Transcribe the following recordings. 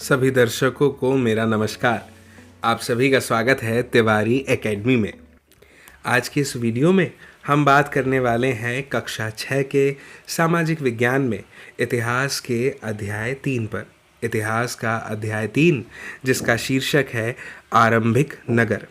सभी दर्शकों को मेरा नमस्कार। आप सभी का स्वागत है तिवारी एकेडमी में। आज की इस वीडियो में हम बात करने वाले हैं कक्षा 6 के सामाजिक विज्ञान में इतिहास के अध्याय 3 पर। इतिहास का अध्याय 3 जिसका शीर्षक है आरंभिक नगर।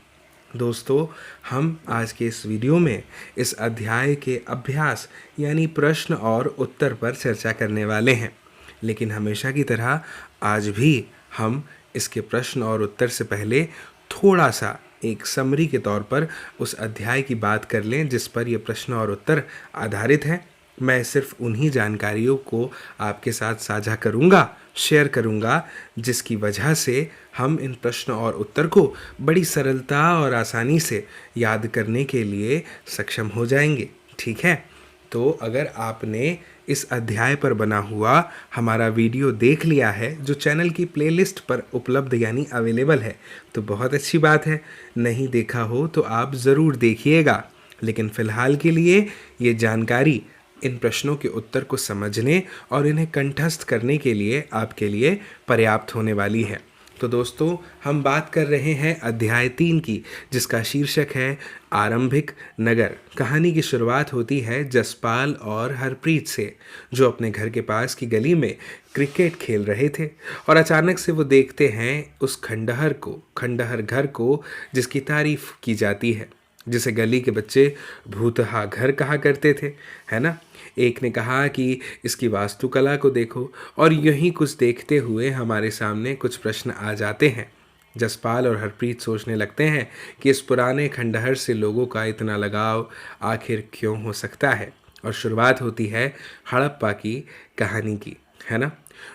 दोस्तों, हम आज के इस वीडियो में इस अध्याय के अभ्यास यानी प्रश्न और उत्तर पर चर्चा करने वाले हैं। लेकिन हमेशा की तरह आज भी हम इसके प्रश्न और उत्तर से पहले थोड़ा सा एक समरी के तौर पर उस अध्याय की बात कर लें जिस पर यह प्रश्न और उत्तर आधारित है। मैं सिर्फ उन्हीं जानकारियों को आपके साथ साझा करूंगा, शेयर करूंगा, जिसकी वजह से हम इन प्रश्न और उत्तर को बड़ी सरलता और आसानी से याद करने के लिए सक्षम हो जाएंगे। ठीक है, तो अगर आपने इस अध्याय पर बना हुआ हमारा वीडियो देख लिया है जो चैनल की प्लेलिस्ट पर उपलब्ध यानी अवेलेबल है, तो बहुत अच्छी बात है। नहीं देखा हो तो आप ज़रूर देखिएगा। लेकिन फ़िलहाल के लिए ये जानकारी इन प्रश्नों के उत्तर को समझने और इन्हें कंठस्थ करने के लिए आपके लिए पर्याप्त होने वाली है। तो दोस्तों, हम बात कर रहे हैं अध्याय 3 की, जिसका शीर्षक है आरंभिक नगर। कहानी की शुरुआत होती है जसपाल और हरप्रीत से, जो अपने घर के पास की गली में क्रिकेट खेल रहे थे और अचानक से वो देखते हैं उस खंडहर घर को जिसकी तारीफ की जाती है, जिसे गली के बच्चे भूतहा घर कहा करते थे, है ना। एक ने कहा कि इसकी वास्तुकला को देखो, और यहीं कुछ देखते हुए हमारे सामने कुछ प्रश्न आ जाते हैं। जसपाल और हरप्रीत सोचने लगते हैं कि इस पुराने खंडहर से लोगों का इतना लगाव आखिर क्यों हो सकता है। और शुरुआत होती है हड़प्पा की कहानी की, है ना।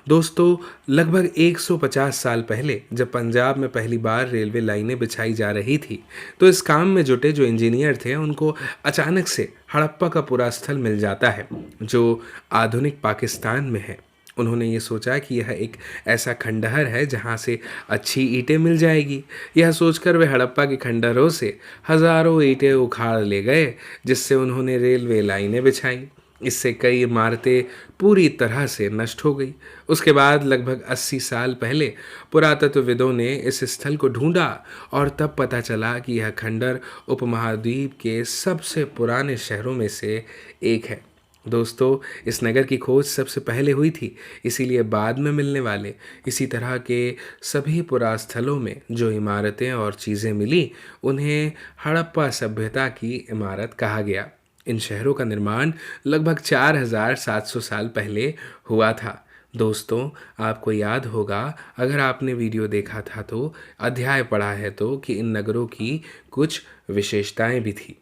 दोस्तों, लगभग 150 साल पहले जब पंजाब में पहली बार रेलवे लाइनें बिछाई जा रही थी, तो इस काम में जुटे जो इंजीनियर थे उनको अचानक से हड़प्पा का पूरा स्थल मिल जाता है जो आधुनिक पाकिस्तान में है। उन्होंने ये सोचा कि यह एक ऐसा खंडहर है जहाँ से अच्छी ईंटें मिल जाएगी। यह सोचकर वे हड़प्पा के खंडहरों से हज़ारों ईंटें उखाड़ ले गए, जिससे उन्होंने रेलवे लाइनें बिछाई। इससे कई इमारतें पूरी तरह से नष्ट हो गई। उसके बाद लगभग 80 साल पहले पुरातत्वविदों ने इस स्थल को ढूंढा और तब पता चला कि यह खंडहर उपमहाद्वीप के सबसे पुराने शहरों में से एक है। दोस्तों, इस नगर की खोज सबसे पहले हुई थी, इसीलिए बाद में मिलने वाले इसी तरह के सभी पुरास्थलों में जो इमारतें और चीज़ें मिली उन्हें हड़प्पा सभ्यता की इमारत कहा गया। इन शहरों का निर्माण लगभग 4700 साल पहले हुआ था। दोस्तों, आपको याद होगा, अगर आपने वीडियो देखा था तो अध्याय पढ़ा है तो, कि इन नगरों की कुछ विशेषताएं भी थी।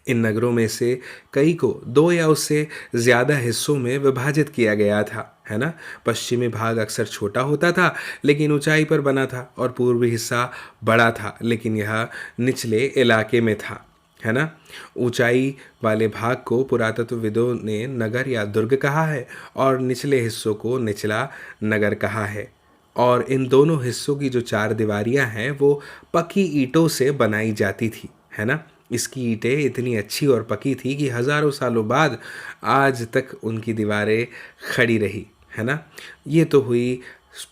इन नगरों में से कई को 2 या उससे ज़्यादा हिस्सों में विभाजित किया गया था, है ना। पश्चिमी भाग अक्सर छोटा होता था लेकिन ऊंचाई पर बना था, और पूर्वी हिस्सा बड़ा था लेकिन यह निचले इलाके में था, है ना। ऊंचाई वाले भाग को पुरातत्वविदों ने नगर या दुर्ग कहा है और निचले हिस्सों को निचला नगर कहा है। और इन दोनों हिस्सों की जो 4 दीवारियां हैं वो पक्की ईंटों से बनाई जाती थी, है ना। इसकी ईंटें इतनी अच्छी और पक्की थी कि हज़ारों सालों बाद आज तक उनकी दीवारें खड़ी रही, है ना। ये तो हुई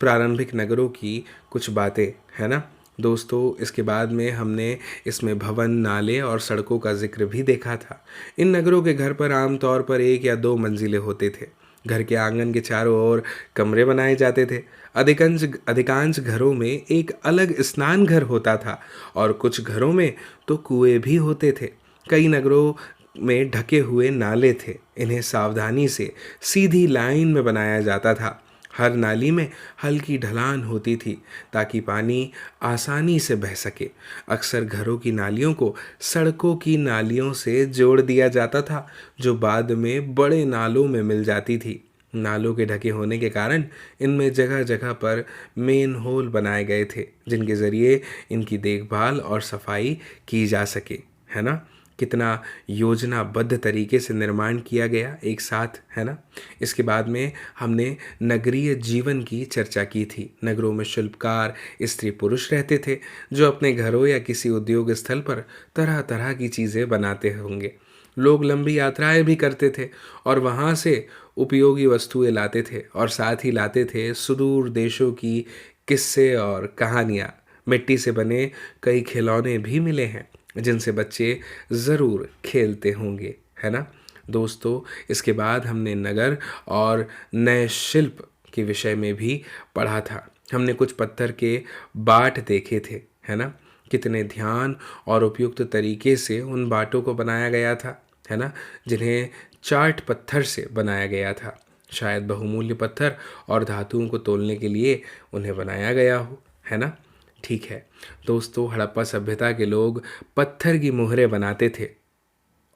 प्रारंभिक नगरों की कुछ बातें, है ना। दोस्तों, इसके बाद में हमने इसमें भवन, नाले और सड़कों का जिक्र भी देखा था। इन नगरों के घर पर आमतौर पर 1 या 2 मंजिलें होते थे। घर के आंगन के चारों ओर कमरे बनाए जाते थे। अधिकांश घरों में एक अलग स्नान घर होता था और कुछ घरों में तो कुएं भी होते थे। कई नगरों में ढके हुए नाले थे। इन्हें सावधानी से सीधी लाइन में बनाया जाता था। हर नाली में हल्की ढलान होती थी ताकि पानी आसानी से बह सके। अक्सर घरों की नालियों को सड़कों की नालियों से जोड़ दिया जाता था, जो बाद में बड़े नालों में मिल जाती थी। नालों के ढके होने के कारण इनमें जगह जगह पर मेन होल बनाए गए थे, जिनके ज़रिए इनकी देखभाल और सफाई की जा सके, है ना। कितना योजनाबद्ध तरीके से निर्माण किया गया एक साथ, है ना। इसके बाद में हमने नगरीय जीवन की चर्चा की थी। नगरों में शिल्पकार स्त्री पुरुष रहते थे जो अपने घरों या किसी उद्योग स्थल पर तरह तरह की चीज़ें बनाते होंगे। लोग लंबी यात्राएं भी करते थे और वहाँ से उपयोगी वस्तुएं लाते थे और साथ ही लाते थे सुदूर देशों की किस्से और कहानियाँ। मिट्टी से बने कई खिलौने भी मिले हैं जिनसे बच्चे ज़रूर खेलते होंगे, है ना दोस्तों। इसके बाद हमने नगर और नए शिल्प के विषय में भी पढ़ा था। हमने कुछ पत्थर के बाट देखे थे, है ना। कितने ध्यान और उपयुक्त तरीके से उन बाटों को बनाया गया था, है ना, जिन्हें चार्ट पत्थर से बनाया गया था। शायद बहुमूल्य पत्थर और धातुओं को तोलने के लिए उन्हें बनाया गया हो, है ना। ठीक है दोस्तों, हड़प्पा सभ्यता के लोग पत्थर की मोहरें बनाते थे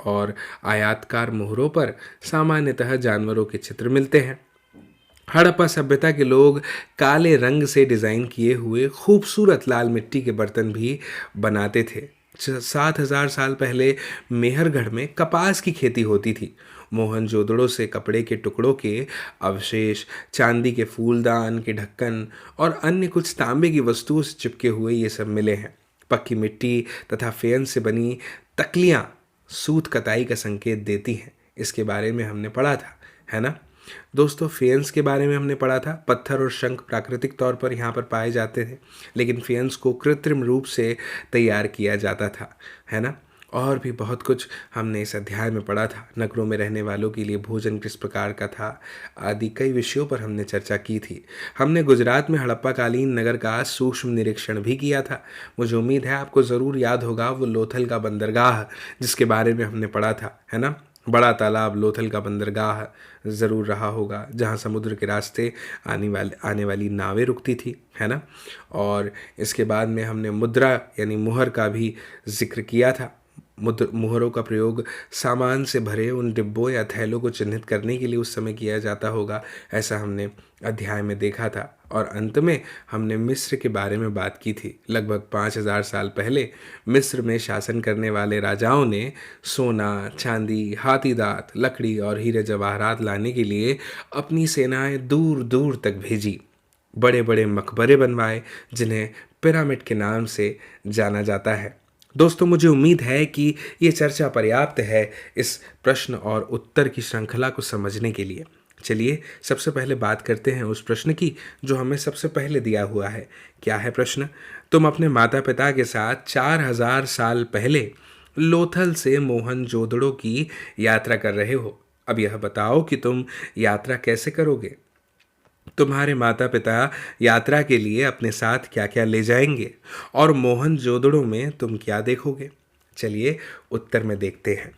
और आयताकार मोहरों पर सामान्यतः जानवरों के चित्र मिलते हैं। हड़प्पा सभ्यता के लोग काले रंग से डिज़ाइन किए हुए खूबसूरत लाल मिट्टी के बर्तन भी बनाते थे। 7,000 साल पहले मेहरगढ़ में कपास की खेती होती थी। मोहनजोदड़ो से कपड़े के टुकड़ों के अवशेष, चांदी के फूलदान के ढक्कन और अन्य कुछ तांबे की वस्तुओं से चिपके हुए ये सब मिले हैं। पक्की मिट्टी तथा फेन से बनी तकलियाँ सूत कताई का संकेत देती हैं। इसके बारे में हमने पढ़ा था, है ना दोस्तों। फेंस के बारे में हमने पढ़ा था। पत्थर और शंख प्राकृतिक तौर पर यहाँ पर पाए जाते थे, लेकिन फेंस को कृत्रिम रूप से तैयार किया जाता था, है ना। और भी बहुत कुछ हमने इस अध्याय में पढ़ा था। नगरों में रहने वालों के लिए भोजन किस प्रकार का था आदि कई विषयों पर हमने चर्चा की थी। हमने गुजरात में हड़प्पाकालीन नगर का सूक्ष्म निरीक्षण भी किया था। मुझे उम्मीद है आपको ज़रूर याद होगा वो लोथल का बंदरगाह जिसके बारे में हमने पढ़ा था, है ना। बड़ा तालाब लोथल का बंदरगाह ज़रूर रहा होगा जहाँ समुद्र के रास्ते आने वाली नावें रुकती थी, है ना। और इसके बाद में हमने मुद्रा यानी मुहर का भी जिक्र किया था। मुहरों का प्रयोग सामान से भरे उन डिब्बों या थैलों को चिन्हित करने के लिए उस समय किया जाता होगा, ऐसा हमने अध्याय में देखा था। और अंत में हमने मिस्र के बारे में बात की थी। लगभग 5,000 साल पहले मिस्र में शासन करने वाले राजाओं ने सोना, चांदी, हाथी दांत, लकड़ी और हीरे जवाहरात लाने के लिए अपनी सेनाएं दूर दूर तक भेजी। बड़े बड़े मकबरे बनवाए जिन्हें पिरामिड के नाम से जाना जाता है। दोस्तों, मुझे उम्मीद है कि ये चर्चा पर्याप्त है इस प्रश्न और उत्तर की श्रृंखला को समझने के लिए। चलिए सबसे पहले बात करते हैं उस प्रश्न की जो हमें सबसे पहले दिया हुआ है। क्या है प्रश्न? तुम अपने माता पिता के साथ 4,000 साल पहले लोथल से मोहनजोदड़ो की यात्रा कर रहे हो। अब यह बताओ कि तुम यात्रा कैसे करोगे। तुम्हारे माता पिता यात्रा के लिए अपने साथ क्या क्या ले जाएंगे और मोहनजोदड़ो में तुम क्या देखोगे। चलिए उत्तर में देखते हैं।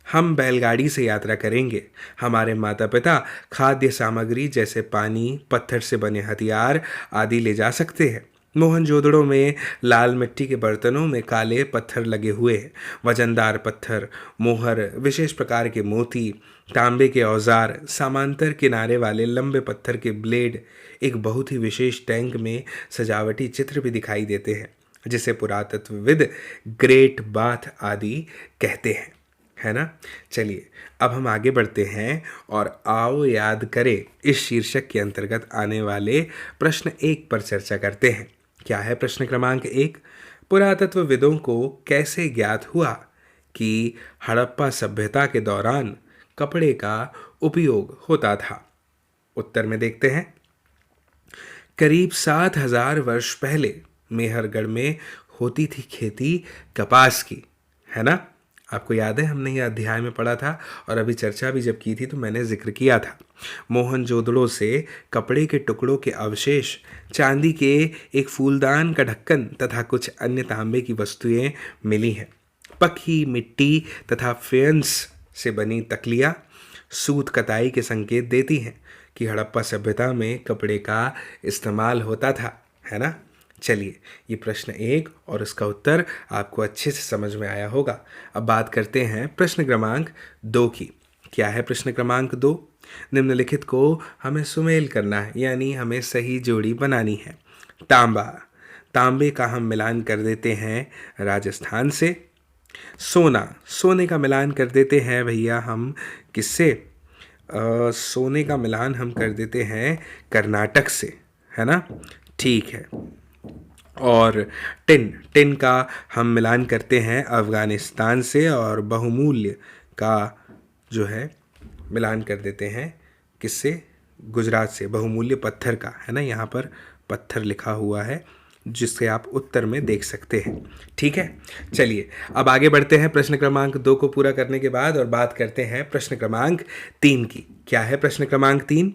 हम बैलगाड़ी से यात्रा करेंगे। हमारे माता पिता खाद्य सामग्री जैसे पानी, पत्थर से बने हथियार आदि ले जा सकते हैं। मोहनजोदड़ो में लाल मिट्टी के बर्तनों में काले पत्थर लगे हुए हैं। वजनदार पत्थर, मोहर, विशेष प्रकार के मोती, तांबे के औजार, समांतर किनारे वाले लंबे पत्थर के ब्लेड, एक बहुत ही विशेष टैंक में सजावटी चित्र भी दिखाई देते हैं जिसे पुरातत्वविद ग्रेट बाथ आदि कहते हैं, है ना। चलिए अब हम आगे बढ़ते हैं और आओ याद करें इस शीर्षक के अंतर्गत आने वाले प्रश्न 1 पर चर्चा करते हैं। क्या है प्रश्न क्रमांक 1? पुरातत्वविदों को कैसे ज्ञात हुआ कि हड़प्पा सभ्यता के दौरान कपड़े का उपयोग होता था? उत्तर में देखते हैं। करीब 7,000 वर्ष पहले मेहरगढ़ में होती थी खेती कपास की, है ना। आपको याद है हमने ये अध्याय में पढ़ा था और अभी चर्चा भी जब की थी तो मैंने जिक्र किया था। मोहनजोदड़ो से कपड़े के टुकड़ों के अवशेष, चांदी के एक फूलदान का ढक्कन तथा कुछ अन्य तांबे की वस्तुएं मिली हैं। पक्की मिट्टी तथा फेंस से बनी तकलियाँ सूत कताई के संकेत देती हैं कि हड़प्पा सभ्यता में कपड़े का इस्तेमाल होता था, है ना। चलिए ये प्रश्न 1 और इसका उत्तर आपको अच्छे से समझ में आया होगा। अब बात करते हैं प्रश्न क्रमांक 2 की। क्या है प्रश्न क्रमांक 2? निम्नलिखित को हमें सुमेल करना है, यानी हमें सही जोड़ी बनानी है। तांबा, तांबे का हम मिलान कर देते हैं राजस्थान से। सोना, सोने का मिलान कर देते हैं भैया हम किससे? सोने का मिलान हम कर देते हैं कर्नाटक से, है ना। ठीक है। और टिन, टिन का हम मिलान करते हैं अफ़गानिस्तान से। और बहुमूल्य का जो है मिलान कर देते हैं, किससे? गुजरात से, बहुमूल्य पत्थर का, है ना, यहाँ पर पत्थर लिखा हुआ है जिससे आप उत्तर में देख सकते हैं। ठीक है, चलिए अब आगे बढ़ते हैं प्रश्न क्रमांक 2 को पूरा करने के बाद और बात करते हैं प्रश्न क्रमांक 3 की। क्या है प्रश्न क्रमांक 3?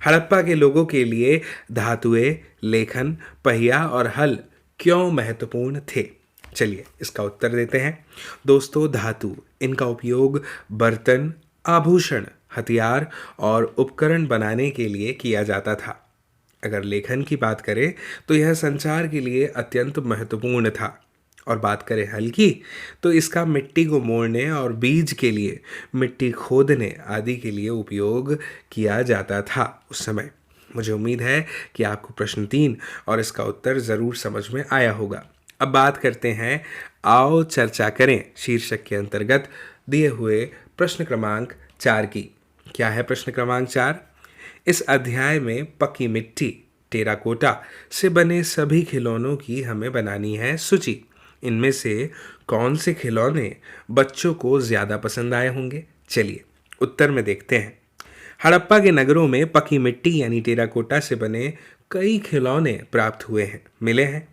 हड़प्पा के लोगों के लिए धातुएं, लेखन, पहिया और हल क्यों महत्वपूर्ण थे? चलिए इसका उत्तर देते हैं। दोस्तों, धातु, इनका उपयोग बर्तन, आभूषण, हथियार और उपकरण बनाने के लिए किया जाता था। अगर लेखन की बात करें तो यह संचार के लिए अत्यंत महत्वपूर्ण था, और बात करें हल की तो इसका मिट्टी को मोड़ने और बीज के लिए मिट्टी खोदने आदि के लिए उपयोग किया जाता था उस समय। मुझे उम्मीद है कि आपको प्रश्न 3 और इसका उत्तर ज़रूर समझ में आया होगा। अब बात करते हैं आओ चर्चा करें शीर्षक के अंतर्गत दिए हुए प्रश्न क्रमांक 4 की। क्या है प्रश्न क्रमांक 4? इस अध्याय में पक्की मिट्टी, टेराकोटा से बने सभी खिलौनों की हमें बनानी है सूची। इनमें से कौन से खिलौने बच्चों को ज़्यादा पसंद आए होंगे? चलिए उत्तर में देखते हैं। हड़प्पा के नगरों में पक्की मिट्टी यानी टेराकोटा से बने कई खिलौने प्राप्त हुए हैं, मिले हैं।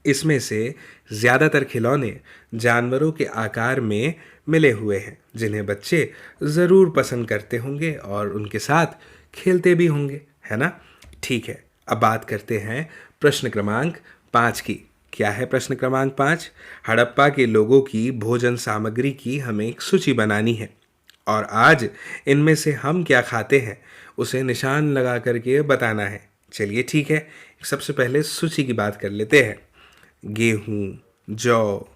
इसमें से ज़्यादातर खिलौने जानवरों के आकार में मिले हुए हैं, जिन्हें बच्चे ज़रूर पसंद करते होंगे और उनके साथ खेलते भी होंगे, है ना? ठीक है, अब बात करते हैं प्रश्न क्रमांक 5 की। क्या है प्रश्न क्रमांक 5? हड़प्पा के लोगों की भोजन सामग्री की हमें एक सूची बनानी है और आज इनमें से हम क्या खाते हैं उसे निशान लगा करके बताना है। चलिए ठीक है, सबसे पहले सूची की बात कर लेते हैं। गेहूँ, जौ,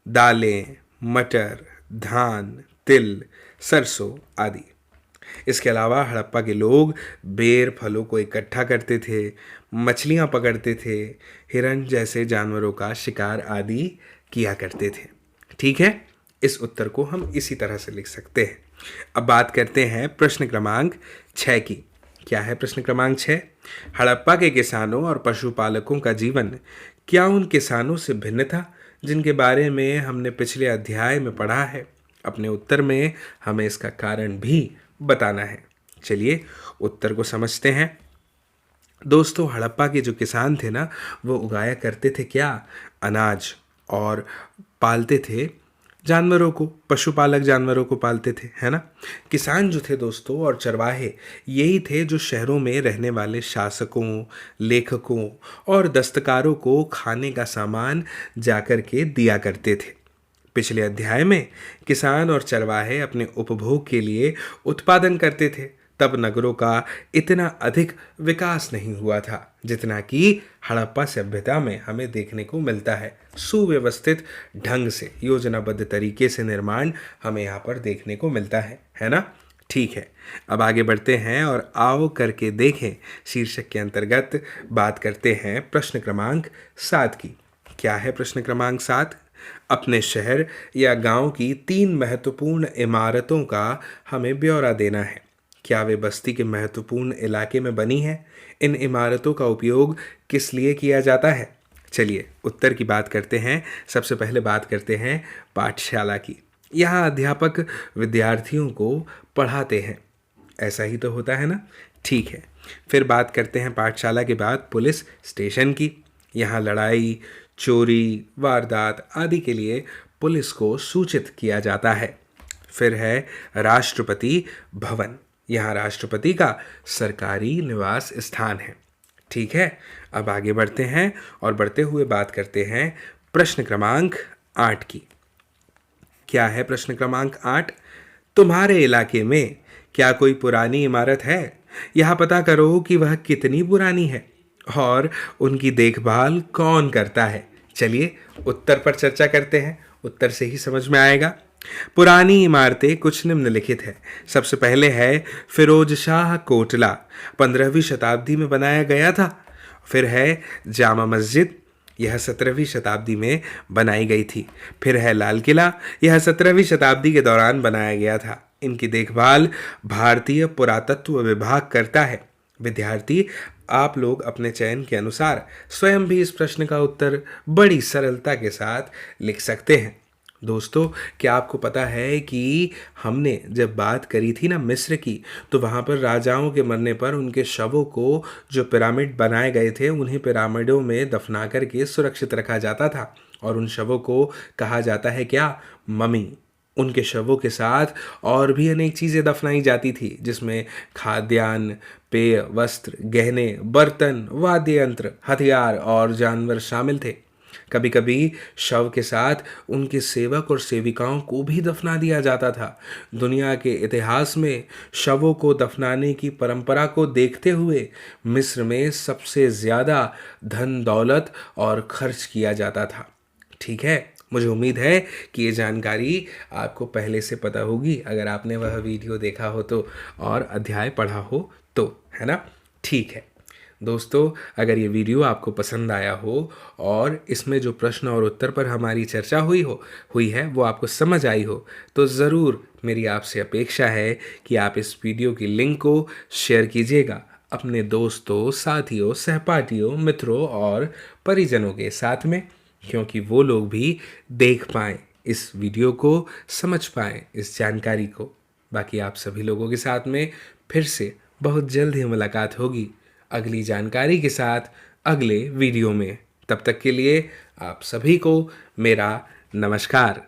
दालें, मटर, धान, तिल, सरसों आदि। इसके अलावा हड़प्पा के लोग बेर फलों को इकट्ठा करते थे, मछलियाँ पकड़ते थे, हिरण जैसे जानवरों का शिकार आदि किया करते थे। ठीक है, इस उत्तर को हम इसी तरह से लिख सकते हैं। अब बात करते हैं प्रश्न क्रमांक 6 की। क्या है प्रश्न क्रमांक 6? हड़प्पा के किसानों और पशुपालकों का जीवन क्या उन किसानों से भिन्न था जिनके बारे में हमने पिछले अध्याय में पढ़ा है? अपने उत्तर में हमें इसका कारण भी बताना है। चलिए उत्तर को समझते हैं। दोस्तों, हड़प्पा के जो किसान थे ना, वो उगाया करते थे क्या? अनाज, और पालते थे जानवरों को, पशुपालक जानवरों को पालते थे, है ना। किसान जो थे दोस्तों और चरवाहे, यही थे जो शहरों में रहने वाले शासकों, लेखकों और दस्तकारों को खाने का सामान जाकर के दिया करते थे। पिछले अध्याय में किसान और चरवाहे अपने उपभोग के लिए उत्पादन करते थे, तब नगरों का इतना अधिक विकास नहीं हुआ था जितना कि हड़प्पा सभ्यता में हमें देखने को मिलता है। सुव्यवस्थित ढंग से, योजनाबद्ध तरीके से निर्माण हमें यहाँ पर देखने को मिलता है ना। ठीक है, अब आगे बढ़ते हैं और आओ करके देखें शीर्षक के अंतर्गत बात करते हैं प्रश्न क्रमांक 7 की। क्या है प्रश्न क्रमांक 7? अपने शहर या गांव की 3 महत्वपूर्ण इमारतों का हमें ब्यौरा देना है। क्या वे बस्ती के महत्वपूर्ण इलाके में बनी है? इन इमारतों का उपयोग किस लिए किया जाता है? चलिए उत्तर की बात करते हैं। सबसे पहले बात करते हैं पाठशाला की। यहाँ अध्यापक विद्यार्थियों को पढ़ाते हैं, ऐसा ही तो होता है ना। ठीक है, फिर बात करते हैं पाठशाला के बाद पुलिस स्टेशन की। यहाँ लड़ाई, चोरी, वारदात आदि के लिए पुलिस को सूचित किया जाता है। फिर है राष्ट्रपति भवन। यहाँ राष्ट्रपति का सरकारी निवास स्थान है। ठीक है, अब आगे बढ़ते हैं और बढ़ते हुए बात करते हैं प्रश्न क्रमांक 8 की। क्या है प्रश्न क्रमांक 8? तुम्हारे इलाके में क्या कोई पुरानी इमारत है? यहाँ पता करो कि वह कितनी पुरानी है और उनकी देखभाल कौन करता है। चलिए उत्तर पर चर्चा करते हैं, उत्तर से ही समझ में आएगा। पुरानी इमारतें कुछ निम्नलिखित है। सबसे पहले है फिरोज शाह कोटला, 15वीं शताब्दी में बनाया गया था। फिर है जामा मस्जिद, यह 17वीं शताब्दी में बनाई गई थी। फिर है लाल किला, यह 17वीं शताब्दी के दौरान बनाया गया था। इनकी देखभाल भारतीय पुरातत्व विभाग करता है। विद्यार्थी, आप लोग अपने चयन के अनुसार स्वयं भी इस प्रश्न का उत्तर बड़ी सरलता के साथ लिख सकते हैं। दोस्तों, क्या आपको पता है कि हमने जब बात करी थी ना मिस्र की, तो वहाँ पर राजाओं के मरने पर उनके शवों को, जो पिरामिड बनाए गए थे, उन्हीं पिरामिडों में दफना करके सुरक्षित रखा जाता था। और उन शवों को कहा जाता है क्या? ममी। उनके शवों के साथ और भी अनेक चीज़ें दफनाई जाती थी, जिसमें खाद्यान्न, पेय, वस्त्र, गहने, बर्तन, वाद्य यंत्र, हथियार और जानवर शामिल थे। कभी कभी शव के साथ उनके सेवक और सेविकाओं को भी दफना दिया जाता था। दुनिया के इतिहास में शवों को दफनाने की परंपरा को देखते हुए मिस्र में सबसे ज़्यादा धन दौलत और खर्च किया जाता था। ठीक है, मुझे उम्मीद है कि ये जानकारी आपको पहले से पता होगी, अगर आपने वह वीडियो देखा हो तो, और अध्याय पढ़ा हो तो, है ना? ठीक है दोस्तों, अगर ये वीडियो आपको पसंद आया हो और इसमें जो प्रश्न और उत्तर पर हमारी चर्चा हुई है वो आपको समझ आई हो, तो ज़रूर मेरी आपसे अपेक्षा है कि आप इस वीडियो की लिंक को शेयर कीजिएगा अपने दोस्तों, साथियों, सहपाठियों, मित्रों और परिजनों के साथ में, क्योंकि वो लोग भी देख पाएँ इस वीडियो को, समझ पाएँ इस जानकारी को। बाकी आप सभी लोगों के साथ में फिर से बहुत जल्द ही मुलाकात होगी अगली जानकारी के साथ, अगले वीडियो में। तब तक के लिए आप सभी को मेरा नमस्कार।